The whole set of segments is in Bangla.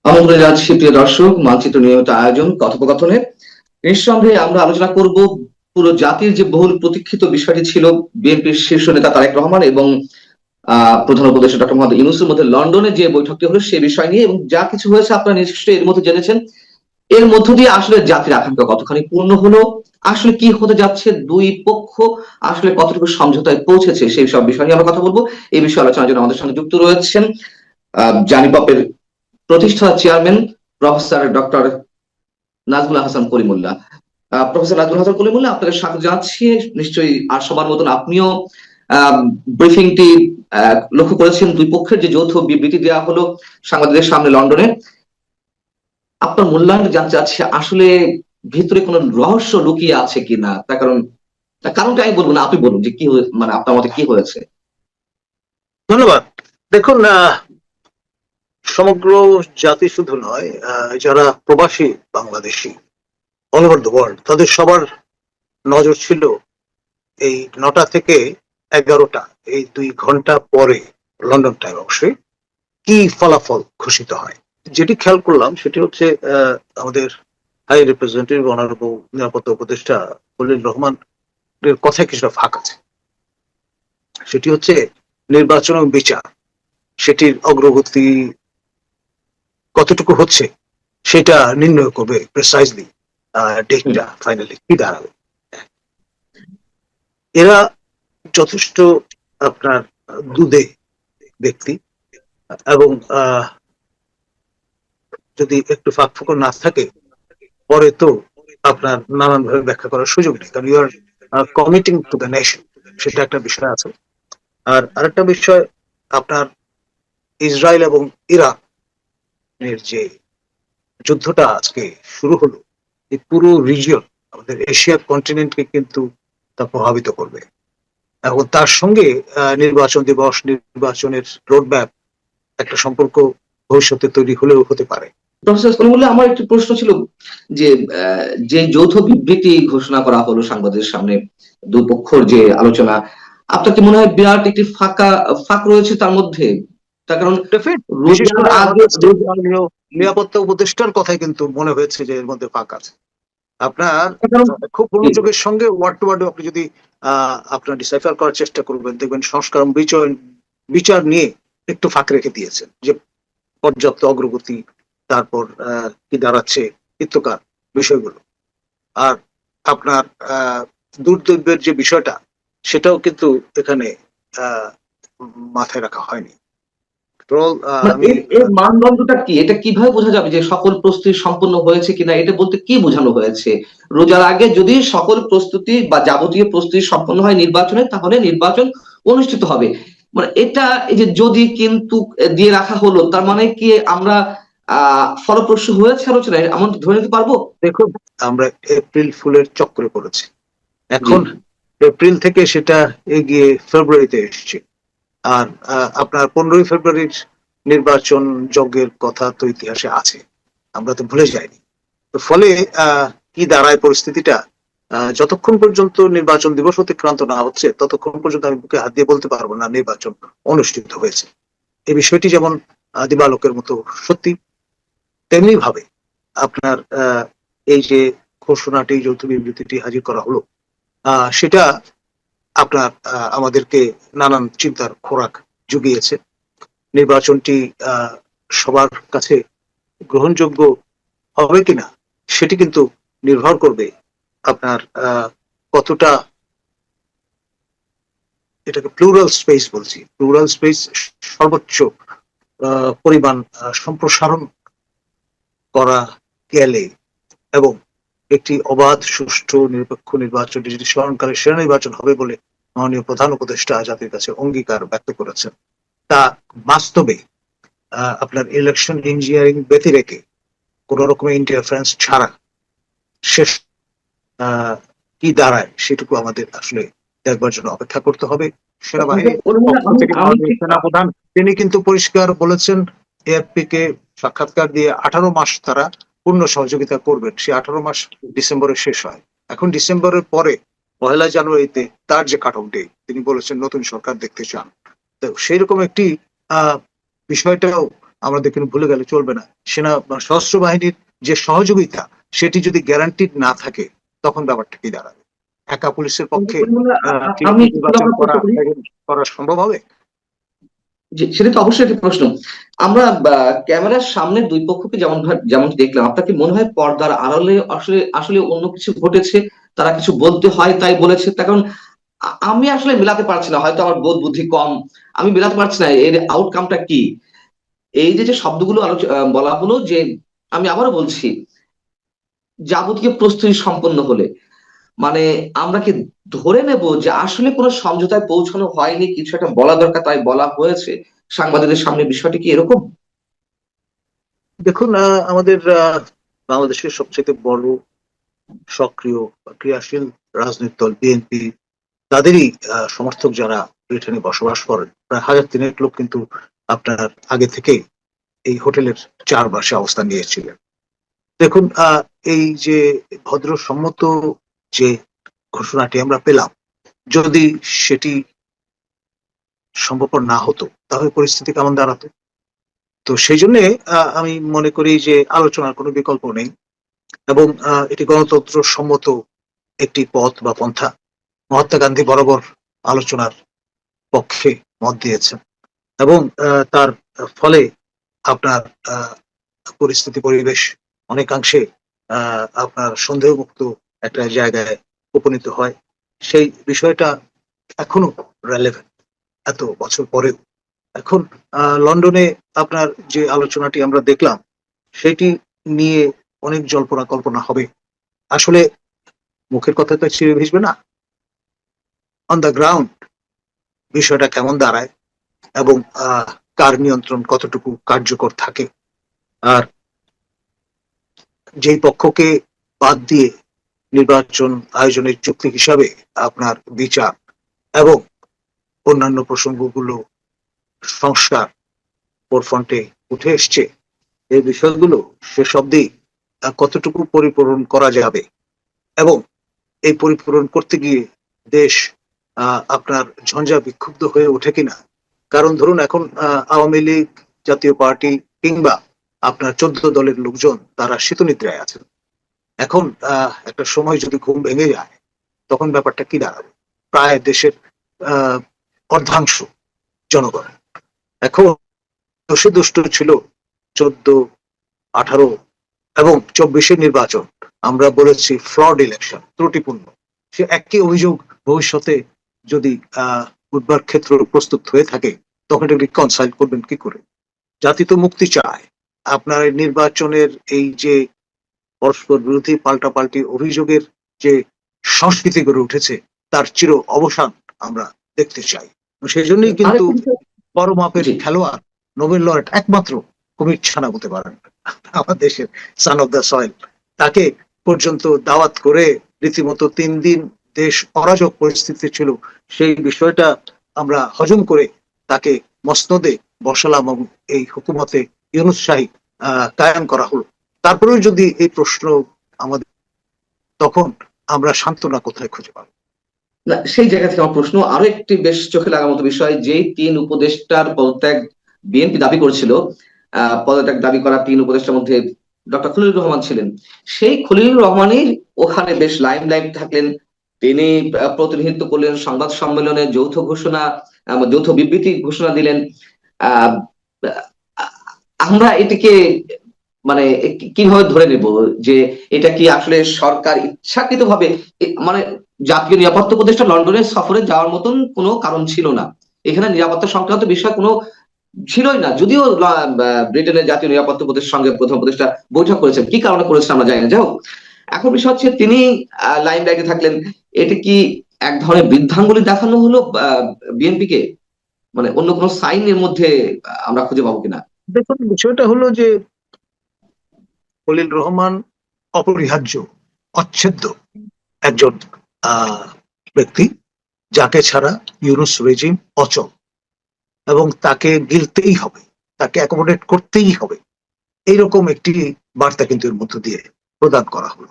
আমন্ত্রণ জানাচ্ছি প্রিয় দর্শক, মানচিত্র নিয়মিত আয়োজন কথোপকথনে। নিঃসন্দেহে আমরা আলোচনা করব পুরো জাতির যে বহুল প্রতীক্ষিত বিষয়টি ছিল বিএনপির শীর্ষ নেতা তারেক রহমান এবং প্রধান উপদেষ্টা ডক্টর মোহাম্মদ ইউনূসের মধ্যে লন্ডনে যে বৈঠকটি হলো সে বিষয় নিয়ে, এবং যা কিছু হয়েছে আপনারা নিশ্চয়ই এর মধ্যে জেনেছেন। এর মধ্য দিয়ে আসলে জাতির আকাঙ্ক্ষা কতখানি পূর্ণ হলো, আসলে কি হতে যাচ্ছে, দুই পক্ষ আসলে কতটুকু সমঝোতায় পৌঁছেছে, সেই সব বিষয় নিয়ে আমরা কথা বলবো। এই বিষয়ে আলোচনার জন্য আমাদের সঙ্গে যুক্ত রয়েছেন জানিপপের প্রতিষ্ঠাতা chairman professor doctor Nazmul Hasan Kalimullah. Professor Nazmul Hasan Kalimullah, আপনাকে স্বাগত জানাচ্ছি। নিশ্চয়ই আর সবার মতন আপনিও ব্রিফিংটি লক্ষ্য করেছেন। দুই পক্ষের যে যৌথ বিবৃতি দেওয়া হলো সাংবাদিকদের সামনে লন্ডনে, আপনার মূল্যায়ন জানতে চাচ্ছি আসলে ভিতরে কোনো রহস্য লুকিয়ে আছে কিনা। তার কারণটা আমি বলবো না, আপনি বলুন যে কি মানে আপনার মতে কি হয়েছে। ধন্যবাদ। দেখুন, সমগ্র জাতি শুধু নয়, যারা প্রবাসী Bangladeshi all over the world, তাদের সবার নজর ছিল এই 9টা থেকে 11টা, এই 2 ঘন্টা পরে লন্ডন টাইম অবশ্যই কি ফলাফল ঘোষিত হয়। যেটি খেয়াল করলাম সেটি হচ্ছে আমাদের হাই রিপ্রেজেন্টেটিভ অনারেবল নিরাপত্তা উপদেষ্টা খলিল রহমানের কথায় কিছুটা ফাঁক আছে। সেটি হচ্ছে নির্বাচন এবং বিচার, সেটির অগ্রগতি কতটুকু হচ্ছে সেটা নির্ণয় করবে প্রেসাইজলি ডেটটা ফাইনালি কি দাঁড়াবে। এরা যথেষ্ট আপনার দুধে ব্যক্তি, এবং যদি একটু ফাঁক ফোকর না থাকে পরে তো আপনার নানান ভাবে ব্যাখ্যা করার সুযোগ নেই, কারণ you are committing to the nation, সেটা একটা বিষয় আছে। আর আরেকটা বিষয়, আপনার ইসরায়েল এবং ইরান এর যে যুদ্ধটা আজকে শুরু হলো, এই পুরো রিজিয়ন আমাদের এশিয়া কন্টিনেন্টকে কিন্তু তা প্রভাবিত করবে, এবং তার সঙ্গে নির্বাচন দিবস, নির্বাচনের রোডম্যাপ, একটা সম্পর্ক ভবিষ্যতে তৈরি হলেও হতে পারে। প্রফেসর কলিমুল্লাহ, আমার একটি প্রশ্ন ছিল যে যে যৌথ বিবৃতি ঘোষণা করা হলো সাংবাদিকদের সামনে, দুই পক্ষর যে আলোচনা, আপনার কি মনে হয় বিরাট একটি ফাঁক রয়েছে তার মধ্যে? তার কারণ বিশেষ রোজার করে আগে নিরাপত্তা উপদেষ্টার কথাই কিন্তু মনে হয়েছে যে এর মধ্যে ফাঁক আছে। আপনার কারণ খুব মনোযোগের সঙ্গে ওয়ার্ড টু ওয়ার্ড আপনি যদি আপনার ডিসাইফার করার চেষ্টা করবেন, দেখবেন সংস্কার বিচার নিয়ে একটু ফাঁক রেখে দিয়েছেন, যে পর্যাপ্ত অগ্রগতি, তারপর কি দাঁড়াচ্ছে ইত্যকার বিষয়গুলো। আর আপনার দুর্দৈবের যে বিষয়টা, সেটাও কিন্তু এখানে মাথায় রাখা হয়নি। এর মানদণ্ডটা কি, এটা কিভাবে বোঝা যাবে যে সকল প্রস্তুতি সম্পন্ন হয়েছে কিনা? এটা বলতে কি বোঝানো হয়েছে? রোজার আগে যদি সকল প্রস্তুতি বা যাবতীয় প্রস্তুতি সম্পন্ন হয় নির্বাচনে, তাহলে নির্বাচন অনুষ্ঠিত হবে। মানে এটা এই যে যদি কিন্তু দিয়ে রাখা হলো, তার মানে কি আমরা ফলপ্রসূ হয়েছে আলোচনা, এমন ধরে নিতে পারবো? দেখুন, আমরা এপ্রিল ফুলের চক্রে পড়েছি এখন। এপ্রিল থেকে সেটা এগিয়ে ফেব্রুয়ারিতে এসেছে। আর আপনার 15ই ফেব্রুয়ারির নির্বাচন যজ্ঞের কথা তো ইতিহাসে আছে, আমরা তো ভুলে যাইনি। তো ফলে কি দাঁড়ায় পরিস্থিতিটা, যতক্ষণ পর্যন্ত নির্বাচন দিবস অতিক্রান্ত না হচ্ছে ততক্ষণ পর্যন্ত আমি বুকে হাত দিয়ে বলতে পারবো না নির্বাচন অনুষ্ঠিত হয়েছে। এই বিষয়টি যেমন দিবালোকের মতো সত্যি, তেমনি ভাবে আপনার এই যে ঘোষণাটি, যৌথ বিবৃতিটি হাজির করা হলো, সেটা আপনার আমাদেরকে নানান চিন্তার খোরাক জুগিয়েছে। নির্বাচনটি সবার কাছে গ্রহণযোগ্য হবে কিনা সেটি কিন্তু নির্ভর করবে আপনার কতটা, এটাকে প্লুরাল স্পেস বলছি, প্লুরাল স্পেস সর্বোচ্চ পরিমাণ সম্প্রসারণ করা গেলে, এবং একটি অবাধ, সুষ্ঠু, নিরপেক্ষ নির্বাচন, যেটি স্মরণকালে সেরা নির্বাচন হবে বলে মাননীয় প্রধান উপদেষ্টা জাতির কাছে অঙ্গীকার ব্যক্ত করেছেন, তা বাস্তবে আপনার ইলেকশন ইঞ্জিনিয়ারিং ব্যতি রেখে কোন রকমের ইন্টারফারেন্স ছাড়া শেষ কি দাঁড়ায় সেটুকু আমাদের আসলে দেখবার জন্য অপেক্ষা করতে হবে। সেনাবাহিনীর পক্ষ থেকে সেনাপ্রধান তিনি কিন্তু পরিষ্কার বলেছেন, এএফপি কে সাক্ষাৎকার দিয়ে 18 মাস তারা পূর্ণ সহযোগিতা করবেন। সে 18 মাস ডিসেম্বরে শেষ হয়। এখন ডিসেম্বরের পরে 1 জানুয়ারিতে তার যে কাট অফ ডে, তিনি বলেছেন নতুন সরকার দেখতে চান। তো সেই রকম একটি বিষয়টাও আমাদের কিন্তু ভুলে গেলে চলবে না। সশস্ত্র বাহিনীর যে সহযোগিতা সেটি যদি গ্যারান্টিড না থাকে তখন ব্যাপারটা কি দাঁড়াবে? একা পুলিশের পক্ষে আমি নির্বাচন করা সম্ভব হবে? জি, সেটা তো অবশ্যই একটা প্রশ্ন। আমরা ক্যামেরার সামনে দুই পক্ষকে যেমন দেখলাম, আপনার কি মনে হয় পর্দার আড়ালে আসলে আসলে অন্য কিছু ঘটেছে, তারা কিছু বলতে হয় তাই বলেছে? তার কারণ আমি আসলে মেলাতে পারছি না, হয়তো আমার বোধ বুদ্ধি কম, আমি মেলাতে পারছি না এর আউটকামটা কি। এই যে শব্দগুলো বলা হলো যে, আমি আবারও বলছি, যাবতীয় প্রস্তুতি সম্পন্ন হলে মানে আমরা কি ধরে নেব যে আসলে কোনো সমঝোতায় পৌঁছানো হয়নি, কিছু একটা বলা দরকার তাই বলা হয়েছে? সাংবাদিকদের সামনে বিষয়টি কি এরকম? দেখুন, আমাদের বাংলাদেশের সবচেয়ে বড় সক্রিয় বা ক্রিয়াশীল রাজনৈতিক দল বিএনপি, তাদেরই সমর্থক যারা ব্রিটেনে বসবাস করেন, প্রায় 1300 লোক কিন্তু আপনার আগে থেকে এই হোটেলের চারপাশে অবস্থান নিয়েছিলেন। দেখুন, এই যে ভদ্রসম্মত যে ঘোষণাটি আমরা পেলাম, যদি সেটি সম্ভবপর না হতো তাহলে পরিস্থিতি কেমন দাঁড়াতো? তো সেই জন্য আমি মনে করি যে আলোচনার কোনো বিকল্প নেই, এবং এটি গণতন্ত্র সম্মত একটি পথ বা পন্থা। মহাত্মা গান্ধী বরাবর আলোচনার পক্ষে মত দিয়েছেন, এবং তার ফলে আপনার পরিস্থিতি পরিবেশ অনেকাংশে আপনার সন্দেহমুক্ত একটা জায়গায় উপনীত হয়। সেই বিষয়টা এখনো রেলেভেন্ট এত বছর পরেও। এখন লন্ডনে আপনার যে আলোচনাটি আমরা দেখলাম, সেটি নিয়ে অনেক জল্পনা কল্পনা হবে। আসলে মুখের কথা তো ছিঁড়ে ভিজবে না, অন দ্য গ্রাউন্ড বিষয়টা কেমন দাঁড়ায় এবং কার নিয়ন্ত্রণ কতটুকু কার্যকর থাকে। আর যেই পক্ষকে বাদ দিয়ে নির্বাচন আয়োজনের চুক্তি হিসাবে আপনার বিচার এবং অন্যান্য প্রসঙ্গগুলো সংস্কার ফোরফ্রন্টে উঠে এসছে, এই বিষয়গুলো শেষ অব্দি কতটুকু পরিপূরণ করা যাবে, এবং এই পরিপূরণ করতে গিয়ে দেশ আপনার ঝঞ্ঝা বিক্ষুব্ধ হয়ে ওঠে কিনা। কারণ ধরুন, এখন আওয়ামী লীগ, জাতীয় পার্টি কিংবা আপনার 14 দলের লোকজন তারা শীতনিদ্রায় আছেন। এখন একটা সময় যদি ঘুম ভেঙে যায়, তখন ব্যাপারটা কি দাঁড়াবে? প্রায় দেশের অর্ধাংশ জনগণ এখন দোষে দুষ্ট ছিল 14, 18 এবং 24-এর নির্বাচন আমরা বলেছি ফ্রড ইলেকশন, ত্রুটিপূর্ণ। সে একই অভিযোগ ভবিষ্যতে যদি বুধবার ক্ষেত্র প্রস্তুত হয়ে থাকে, তখন এটা রিকনসাইল করবেন কি করে? জাতি তো মুক্তি চায়। আপনার নির্বাচনের এই যে পরস্পর বিরোধী পাল্টাপাল্টি অভিযোগের যে সংস্কৃতি গড়ে উঠেছে, তার চির অবসান আমরা দেখতে চাই। সেই জন্যই কিন্তু বড় মাপের খেলোয়াড়, নোবেল লরেট একমাত্র কুমির ছানা হতে পারেন আমার দেশের সান অফ দ্য সয়েল। তাকে পর্যন্ত দাওয়াত করে রীতিমতো 3 দিন দেশ অরাজক পরিস্থিতি ছিল, সেই বিষয়টা আমরা হজম করে তাকে মসনদে বসালাম এবং এই হুকুমতে ইউনূস শাহী কায়েম করা হলো। তারপরেও যদি এই প্রশ্ন আমাদের, তখন আমরা সান্ত্বনা কোথায় খুঁজে পাবো? না, সেই জায়গা থেকে আমার প্রশ্ন আরো একটি বেশ চোখে লাগার মতো বিষয়, যেই 3 উপদেষ্টার পদত্যাগ বিএনপি দাবি করছিল, পদত্যাগ দাবি করা 3 উপদেষ্টার মধ্যে ডক্টর খলিলুর রহমান ছিলেন। সেই খলিলুর রহমানই ওখানে বেশ লাইমলাইট থাকলেন। তিনি প্রতিনিধিত্ব করলেন সংবাদ সম্মেলনে, যৌথ ঘোষণা, যৌথ বিবৃতি ঘোষণা দিলেন। আহ আমরা এটিকে মানে কিভাবে ধরে নেব যে এটা কি আসলে সরকার ইচ্ছাকৃতভাবে, মানে জাতীয় নিরাপত্তা উপদেষ্টা লন্ডনের সফরে যাওয়ার মতন কোনো কারণ ছিল না, এখানে নিরাপত্তা সংক্রান্ত বিষয় কোনো ছিলই না। যদিও ব্রিটেনের জাতীয় নিরাপত্তা উপদেষ্টার সঙ্গে প্রথম উপদেষ্টা বৈঠক করেছেন, কি কারণে করেছেন আমরা জানি না। যাই হোক, এখন বিষয় হচ্ছে তিনি লাইন লাইটে থাকলেন। এটি কি এক ধরনের বৃদ্ধাঙ্গুলি দেখানো হলো বিএনপি কে? মানে অন্য কোনো সাইন এর মধ্যে আমরা খুঁজে পাবো কিনা? দেখুন, বিষয়টা হলো যে খলিল রহমান অপরিহার্য, অচ্ছেদ্য একজন ব্যক্তি, যাকে ছাড়া ইউনূস রেজিম অচল, এবং তাকে গিলতেই হবে, তাকে অ্যাকোমোডেট করতেই হবে। এইরকম একটি বার্তা কিন্তু এর মধ্য দিয়ে প্রদান করা হলো।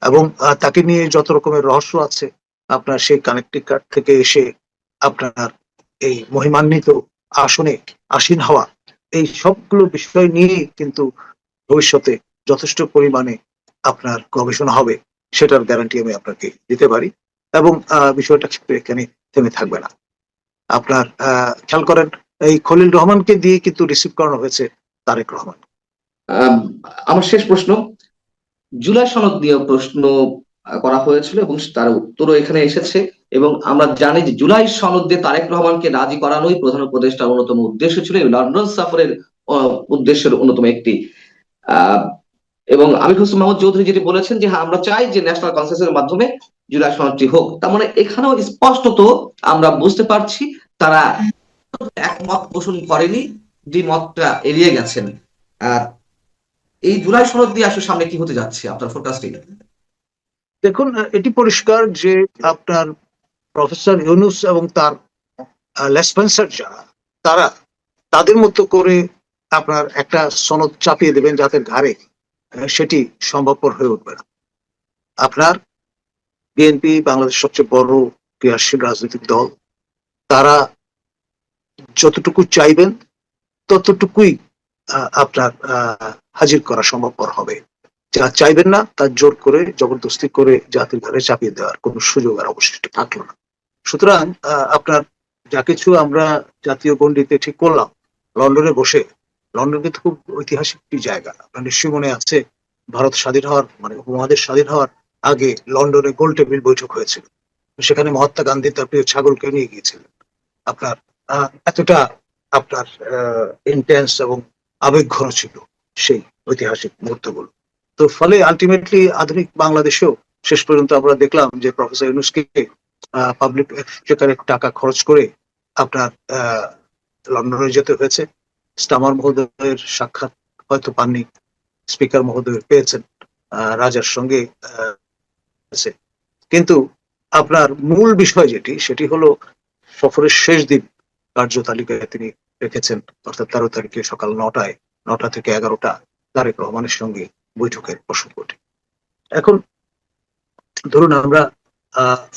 এবং তাকে নিয়ে যত রকমের রহস্য আছে, আপনার সেই কানেক্টিকাট থেকে এসে আপনার এই মহিমান্বিত আসনে আসীন হওয়া, এই সবগুলো বিষয় নিয়ে কিন্তু ভবিষ্যতে যথেষ্ট পরিমাণে আপনার গবেষণা হবে, সেটার গ্যারান্টি আমি আপনাকে দিতে পারি। এবং বিষয়টা কিন্তু এখানে থেমে থাকবে না। আপনার খেয়াল করেন, এই খলিল রহমানকে দিয়ে কিন্তু রিসিভ করানো হয়েছে তারেক রহমান। আহ, আমার শেষ প্রশ্ন, জুলাই সনদ নিয়ে প্রশ্ন করা হয়েছিল এবং তার উত্তরও এখানে এসেছে। এবং আমরা জানি যে জুলাই সনদ দিয়ে তারেক রহমানকে রাজি করানোই প্রধান উপদেষ্টার অন্যতম উদ্দেশ্য ছিল, এই লন্ডন সফরের উদ্দেশ্যের অন্যতম একটি। আহ এবং আমির হোসেন মাহমুদ চৌধুরী যেটি বলেছেন যে হ্যাঁ, আমরা চাই যে ন্যাশনাল কনসেন্সাসের মাধ্যমে জুলাই সনদটি হোক। তার মানে এখানেও স্পষ্টত আমরা বুঝতে পারছি তারা একমত পোষণ করেনি, যে মতটা এড়িয়ে গেছেন। আর এই জুলাই সনদ দিয়ে আসলে সামনে কি হতে যাচ্ছে, আপনার ফোরকাস্টিং? দেখুন, এটি পরিষ্কার যে আপনার প্রফেসর ইউনুস এবং তার লেসপেন্সার যারা, তারা তাদের মতো করে আপনার একটা সনদ চাপিয়ে দেবেন যাদের ঘাড়ে সেটি সম্ভবপর হয়ে উঠবে না। আপনার বিএনপি বাংলাদেশ সবচেয়ে বড় ক্রিয়াশীল রাজনৈতিক দল, তারা যতটুকু চাইবেন ততটুকুই আপনার হাজির করা সম্ভবপর হবে। যা চাইবেন না তার জোর করে জবরদস্তি করে জাতির ঘরে চাপিয়ে দেওয়ার কোনো সুযোগ আর অবশিষ্ট থাকলো না। সুতরাং আপনার যা কিছু আমরা জাতীয় গণ্ডিতে ঠিক করলাম লন্ডনে বসে, লন্ডন কিন্তু খুব ঐতিহাসিক একটি জায়গা। আপনার নিশ্চয়ই মনে আছে, ভারত স্বাধীন হওয়ার মানে উপমহাদেশ স্বাধীন হওয়ার আগে লন্ডনে গোল টেবিল বৈঠক হয়েছিল। সেখানে মহাত্মা গান্ধী তার প্রিয় ছাগলকে নিয়ে গিয়েছিলেন। আপনার এতটা আপনার ইন্টেন্স এবং আবেগঘন ছিল সেই ঐতিহাসিক মুহূর্তগুলো। তো ফলে আলটিমেটলি আধুনিক বাংলাদেশেও শেষ পর্যন্ত আমরা দেখলাম যে প্রফেসর ইউনূসকে পাবলিক এক্সচেকারে টাকা খরচ করে আপনার লন্ডনে যেতে হয়েছে। স্টামার মহোদয়ের সাক্ষাৎ হয়তো পাননি, স্পিকার মহোদয় পেয়েছেন, রাজার সঙ্গে কিন্তু আপনার মূল বিষয় যেটি, সেটি হলো সফরের শেষ দিন কার্যতালিকায় তিনি রেখেছেন, অর্থাৎ 13 তারিখে সকাল 9টা থেকে 11টা তারেক রহমানের সঙ্গে বৈঠকের প্রসঙ্গটি। এখন ধরুন আমরা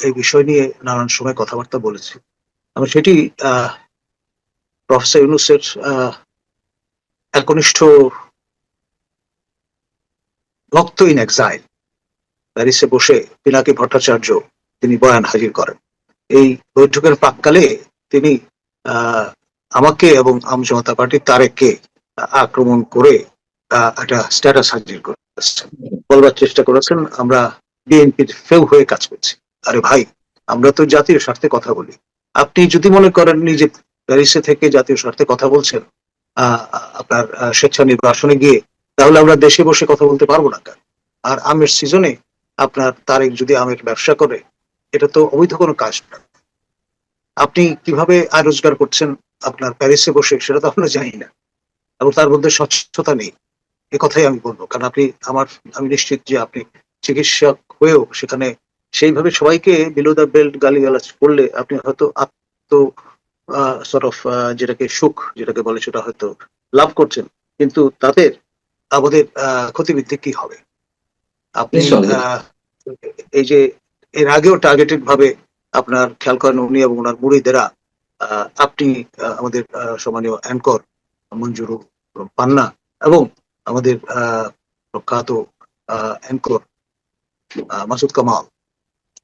এই বিষয় নিয়ে নানান সময় কথাবার্তা বলেছি। আমি সেটি প্রফেসর ইউনূসের একনিষ্ঠ ভক্ত ইন এক্সাইল প্যারিসে বসে পিনাকি ভট্টাচার্য তিনি বয়ান হাজির করেন। এই বৈঠকের প্রাক্কালে তিনি আমাকে এবং আম জনতা পার্টি তারেককে আক্রমণ করে একটা স্ট্যাটাস হাজির করেছেন, বলবার চেষ্টা করেছেন আমরা বিএনপির ফেউ হয়ে কাজ করছি। আরে ভাই, আমরা তো জাতীয় স্বার্থে কথা বলি। আপনি যদি মনে করেন নিজে প্যারিসে থেকে জাতীয় স্বার্থে কথা বলছেন আপনার স্বেচ্ছা নির্বাসনে গিয়ে, তাহলে আমরা দেশে বসে কথা বলতে পারবো না কেন? আর আমের সিজনে আপনার তারেক যদি আমের ব্যবসা করে, এটা তো অবৈধ কোনো কাজ না। আপনি কিভাবে আয় রোজগার করছেন আপনার প্যারিসে বসে, সেটা তো আমরা জানি না, এবং তার মধ্যে স্বচ্ছতা নেই, এ কথাই আমি বলবো। কারণ আমি নিশ্চিত যে আপনি চিকিৎসক হয়েও সেখানে সেইভাবে সবাইকে বিলো দ্য বেল্ট গালিগালাজ করলে আপনি হয়তো যেটাকে সুখ যেটাকে বলে সেটা হয়তো লাভ করছেন, কিন্তু তাদের আমাদের ক্ষতিবৃদ্ধি কি হবে? আপনি এই যে এর আগেও টার্গেটেড ভাবে আপনার খেয়াল করেন উনি এবং ওনার মুড়িদেরা, আপনি আমাদের সম্মানীয় অ্যাঙ্কর মঞ্জুরু পান্না এবং আমাদের প্রখ্যাত অ্যাঙ্কর মাসুদ কামাল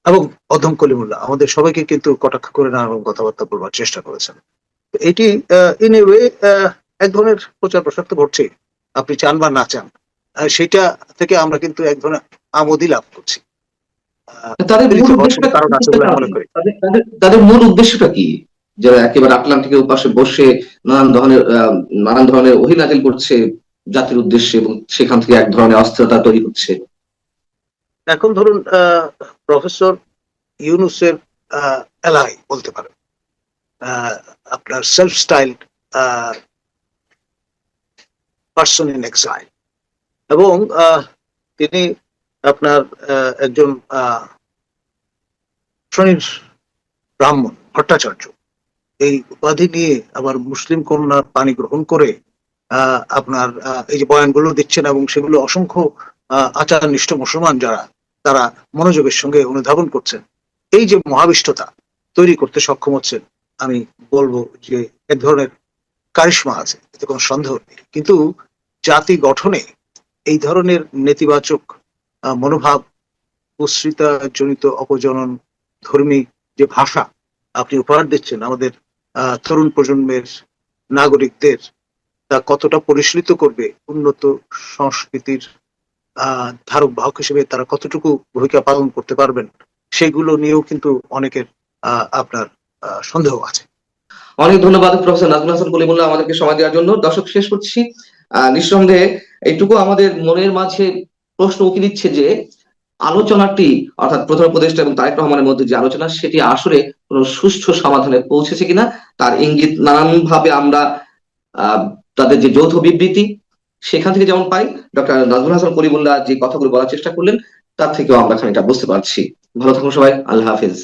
এবং অধম কলিমুল্লাহ, আমাদের সবাইকে কিন্তু কটাক্ষ করে নানান কথাবার্তা বলবার চেষ্টা করেছেন। এটি ইন এ ওয়ে এক ধরনের প্রচার প্রসার তো ঘটছে, আপনি চান বা না চান, সেটা থেকে আমরা কিন্তু এক ধরনের আমোদই লাভ করছি। তাদের মূল উদ্দেশ্যটা কি? যারা একেবারে আটলান্টিকের পাশে বসে নানান ধরনের ওহী নাজিল করছে জাতির উদ্দেশ্যে, এবং সেখান থেকে এক ধরনের অস্থিরতা তৈরি হচ্ছে। এখন ধরুন প্রফেসর ইউনূসের এলাই বলতে পারেন, আপনার self style person in exile, এবং তিনি আপনার একজন শ্রেণীর ব্রাহ্মণ ভট্টাচার্য, এই উপাধি নিয়ে আবার মুসলিম কন্যার পানি গ্রহণ করে আপনার এই যে বয়ানগুলো দিচ্ছেন, এবং সেগুলো অসংখ্য আচার নিষ্ঠ মুসলমান যারা, তারা মনোযোগের সঙ্গে অনুধাবন করছেন। এই যে মহাবিষ্টতা তৈরি করতে সক্ষম হচ্ছেন, আমি বলবো যে এক ধরনের কারিশমা আছে, এতে কোনো সন্দেহ নেই। কিন্তু জাতি গঠনে এই ধরনের নেতিবাচক মনোভাব, কুশ্রিতা জনিত অপজনন ধর্মী যে ভাষা আপনি উপহার দিচ্ছেন আমাদের তরুণ প্রজন্মের নাগরিকদের, তা কতটা পরিশীলিত করবে উন্নত সংস্কৃতির ধারক বাহক হিসেবে তারা কতটুকু ভূমিকা পালন করতে পারবেন, সেগুলো নিয়েও কিন্তু অনেকের আপনার সন্দেহ আছে। অনেক ধন্যবাদ প্রফেসর নাজমুল হাসান কলিমুল্লাহ আমাদেরকে সময় দেওয়ার জন্য। দর্শক, শেষ করছি। নিঃসন্দেহে এইটুকু আমাদের মনের মাঝে প্রশ্ন উকি দিচ্ছে যে আলোচনাটি, অর্থাৎ প্রধান উপদেষ্টা এবং তারেক রহমানের মধ্যে যে আলোচনা, সেটি আসলে কোনো সুষ্ঠু সমাধানে পৌঁছেছে কিনা তার ইঙ্গিত নানান ভাবে আমরা আহ তাদের যে যৌথ বিবৃতি সেখান থেকে যেমন পাই, ডক্টর নাজমুল হাসান কলিমুল্লাহ যে কথাগুলো বলার চেষ্টা করলেন তার থেকেও আমরা খানিকটা বুঝতে পারছি। ভালো থাকুন সবাই, আল্লাহ হাফিজ।